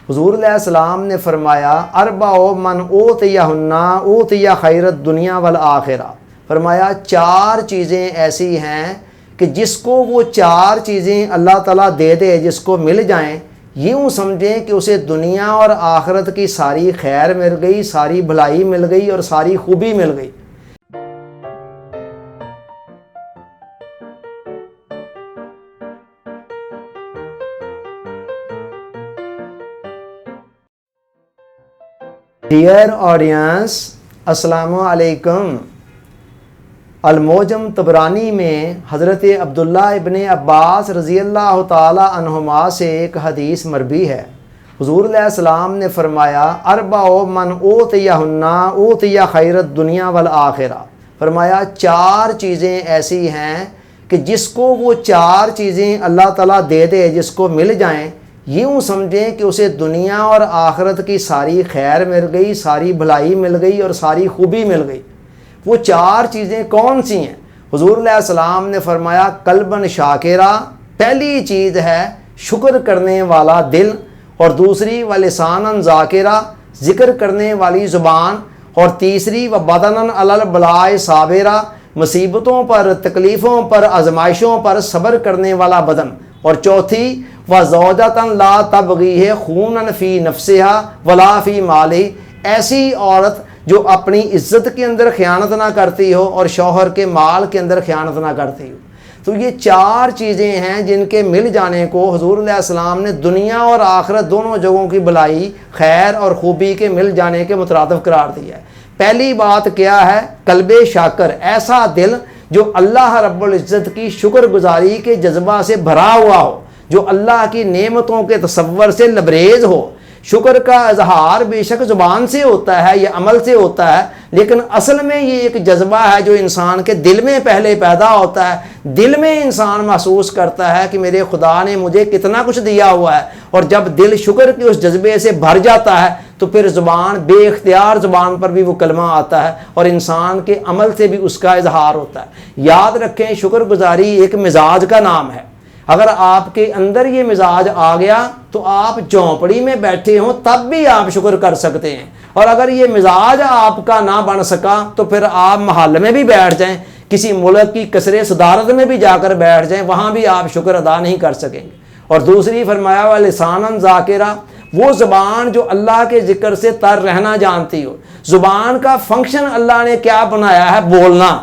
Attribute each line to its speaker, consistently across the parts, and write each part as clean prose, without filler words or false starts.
Speaker 1: حضور علیہ السلام نے فرمایا اربع من اوتیہن اوتی خیر الدنیا والآخرہ، فرمایا 4 چیزیں ایسی ہیں کہ جس کو وہ 4 چیزیں اللہ تعالیٰ دے دے، جس کو مل جائیں، یوں سمجھیں کہ اسے دنیا اور آخرت کی ساری خیر مل گئی، ساری بھلائی مل گئی اور ساری خوبی مل گئی۔ ڈیئر آڈینس، السلام علیکم۔ المعجم طبرانی میں حضرت عبداللہ ابن عباس رضی اللہ تعالی عنہما سے ایک حدیث مروی ہے۔ حضور علیہ السلام نے فرمایا اربع من اوتیہن اوتی خیر الدنیا والآخرہ، فرمایا 4 چیزیں ایسی ہیں کہ جس کو وہ 4 چیزیں اللہ تعالیٰ دے دے، جس کو مل جائیں، یوں سمجھیں کہ اسے دنیا اور آخرت کی ساری خیر مل گئی، ساری بھلائی مل گئی اور ساری خوبی مل گئی۔ وہ 4 چیزیں کون سی ہیں؟ حضور علیہ السلام نے فرمایا قلبًا شاکرا، پہلی چیز ہے شکر کرنے والا دل، اور دوسری ولسانًا ذاکرا، ذکر کرنے والی زبان، اور تیسری وبدنًا علی البلاء صابرا، مصیبتوں پر، تکلیفوں پر، آزمائشوں پر صبر کرنے والا بدن، اور چوتھی وزوجۃ لا تبغی خونًا فی نفسہا ولا فی مالہ، ایسی عورت جو اپنی عزت کے اندر خیانت نہ کرتی ہو اور شوہر کے مال کے اندر خیانت نہ کرتی ہو۔ تو یہ 4 چیزیں ہیں جن کے مل جانے کو حضور علیہ السلام نے دنیا اور آخرت دونوں جگہوں کی بھلائی، خیر اور خوبی کے مل جانے کے مترادف قرار دیا ہے۔ پہلی بات کیا ہے؟ قلب شاکر، ایسا دل جو اللہ رب العزت کی شکر گزاری کے جذبہ سے بھرا ہوا ہو، جو اللہ کی نعمتوں کے تصور سے لبریز ہو۔ شکر کا اظہار بے شک زبان سے ہوتا ہے یا عمل سے ہوتا ہے، لیکن اصل میں یہ ایک جذبہ ہے جو انسان کے دل میں پہلے پیدا ہوتا ہے۔ دل میں انسان محسوس کرتا ہے کہ میرے خدا نے مجھے کتنا کچھ دیا ہوا ہے، اور جب دل شکر کے اس جذبے سے بھر جاتا ہے تو پھر زبان بے اختیار زبان پر بھی وہ کلمہ آتا ہے اور انسان کے عمل سے بھی اس کا اظہار ہوتا ہے۔ یاد رکھیں، شکر گزاری ایک مزاج کا نام ہے۔ اگر آپ کے اندر یہ مزاج آ گیا تو آپ جھونپڑی میں بیٹھے ہوں تب بھی آپ شکر کر سکتے ہیں، اور اگر یہ مزاج آپ کا نہ بن سکا تو پھر آپ محل میں بھی بیٹھ جائیں، کسی ملک کی قصر صدارت میں بھی جا کر بیٹھ جائیں، وہاں بھی آپ شکر ادا نہیں کر سکیں گے۔ اور دوسری فرمایا ہوا لسانًا ذاکرا، وہ زبان جو اللہ کے ذکر سے تر رہنا جانتی ہو۔ زبان کا فنکشن اللہ نے کیا بنایا ہے؟ بولنا۔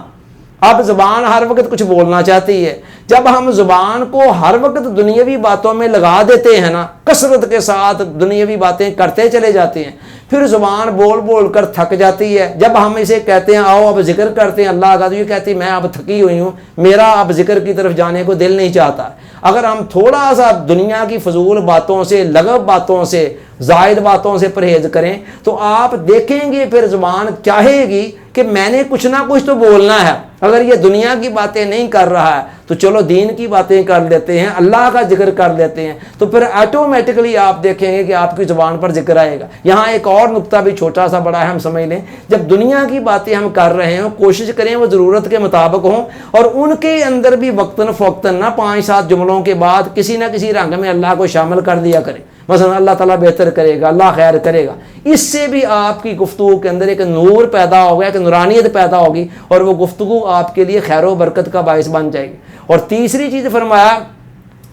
Speaker 1: اب زبان ہر وقت کچھ بولنا چاہتی ہے۔ جب ہم زبان کو ہر وقت دنیاوی باتوں میں لگا دیتے ہیں نا، کثرت کے ساتھ دنیاوی باتیں کرتے چلے جاتے ہیں، پھر زبان بول بول کر تھک جاتی ہے۔ جب ہم اسے کہتے ہیں آؤ اب ذکر کرتے ہیں اللہ کا، تو یہ کہتی میں اب تھکی ہوئی ہوں، میرا اب ذکر کی طرف جانے کو دل نہیں چاہتا۔ اگر ہم تھوڑا سا دنیا کی فضول باتوں سے، لغو باتوں سے، زائد باتوں سے پرہیز کریں تو آپ دیکھیں گے پھر زبان چاہے گی کہ میں نے کچھ نہ کچھ تو بولنا ہے۔ اگر یہ دنیا کی باتیں نہیں کر رہا ہے تو چلو دین کی باتیں کر لیتے ہیں، اللہ کا ذکر کر لیتے ہیں، تو پھر آٹومیٹکلی آپ دیکھیں گے کہ آپ کی زبان پر ذکر آئے گا۔ یہاں ایک اور نقطہ بھی چھوٹا سا بڑا ہے، ہم سمجھ لیں، جب دنیا کی باتیں ہم کر رہے ہوں کوشش کریں وہ ضرورت کے مطابق ہوں، اور ان کے اندر بھی وقتاً فوقتاً نہ 5-7 جملوں کے بعد کسی نہ کسی رنگ میں اللہ کو شامل کر دیا کریں۔ مثلا اللہ تعالیٰ بہتر کرے گا، اللہ خیر کرے گا، اس سے بھی آپ کی گفتگو کے اندر ایک نور پیدا ہوگا، ایک نورانیت پیدا ہوگی، اور وہ گفتگو آپ کے لیے خیر و برکت کا باعث بن جائے گی۔ اور تیسری چیز فرمایا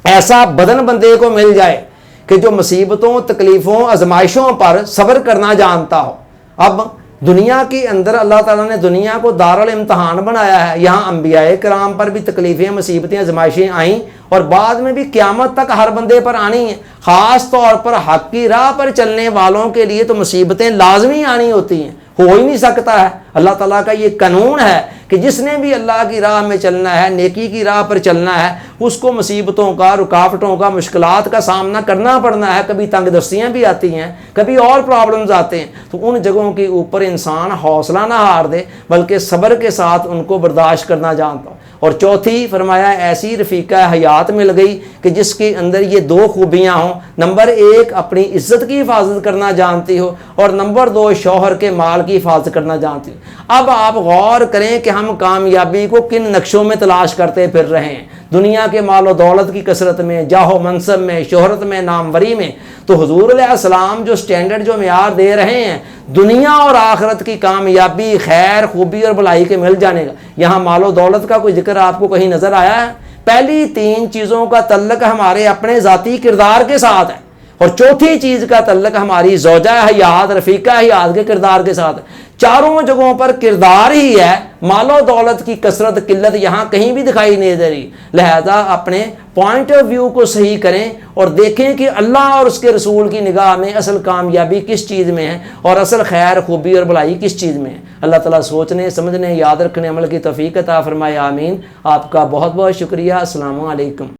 Speaker 1: ایسا بدن بندے کو مل جائے کہ جو مصیبتوں، تکلیفوں، آزمائشوں پر صبر کرنا جانتا ہو۔ اب دنیا کے اندر اللہ تعالیٰ نے دنیا کو دارالامتحان بنایا ہے، یہاں انبیاء کرام پر بھی تکلیفیں، مصیبتیں، آزمائشیں آئیں، اور بعد میں بھی قیامت تک ہر بندے پر آنی ہیں۔ خاص طور پر حق کی راہ پر چلنے والوں کے لیے تو مصیبتیں لازمی آنی ہوتی ہیں، ہو ہی نہیں سکتا ہے۔ اللہ تعالیٰ کا یہ قانون ہے کہ جس نے بھی اللہ کی راہ میں چلنا ہے، نیکی کی راہ پر چلنا ہے، اس کو مصیبتوں کا، رکاوٹوں کا، مشکلات کا سامنا کرنا پڑنا ہے۔ کبھی تنگ دستیاں بھی آتی ہیں، کبھی اور پرابلمز آتے ہیں، تو ان جگہوں کے اوپر انسان حوصلہ نہ ہار دے بلکہ صبر کے ساتھ ان کو برداشت کرنا جانتا ہو۔ اور چوتھی فرمایا ایسی رفیقہ حیات مل گئی کہ جس کے اندر یہ 2 خوبیاں ہوں، نمبر 1 اپنی عزت کی حفاظت کرنا جانتی ہو، اور نمبر 2 شوہر کے مال کی حفاظت کرنا جانتی ہو۔ اب آپ غور کریں کہ ہم کامیابی کو کن نقشوں میں تلاش کرتے پھر رہے ہیں۔ دنیا کے مال و دولت کی کثرت میں، جاہ و منصب میں، شہرت میں، ناموری میں، تو حضور علیہ السلام جو سٹینڈرڈ جو معیار دے رہے ہیں دنیا اور آخرت کی کامیابی، خیر، خوبی اور بھلائی کے مل جانے کا، یہاں مال و دولت کا کوئی ذکر آپ کو کہیں نظر آیا ہے؟ پہلی 3 چیزوں کا تعلق ہمارے اپنے ذاتی کردار کے ساتھ ہے، اور چوتھی چیز کا تعلق ہماری زوجہ حیات، رفیقہ حیات کے کردار کے ساتھ ہے۔ چاروں جگہوں پر کردار ہی ہے، مال و دولت کی کثرت قلت یہاں کہیں بھی دکھائی نہیں دے رہی۔ لہذا اپنے پوائنٹ آف ویو کو صحیح کریں اور دیکھیں کہ اللہ اور اس کے رسول کی نگاہ میں اصل کامیابی کس چیز میں ہے اور اصل خیر، خوبی اور بھلائی کس چیز میں ہے۔ اللہ تعالیٰ سوچنے، سمجھنے، یاد رکھنے، عمل کی توفیق عطا فرمائے، آمین۔ آپ کا بہت بہت شکریہ۔ السلام علیکم۔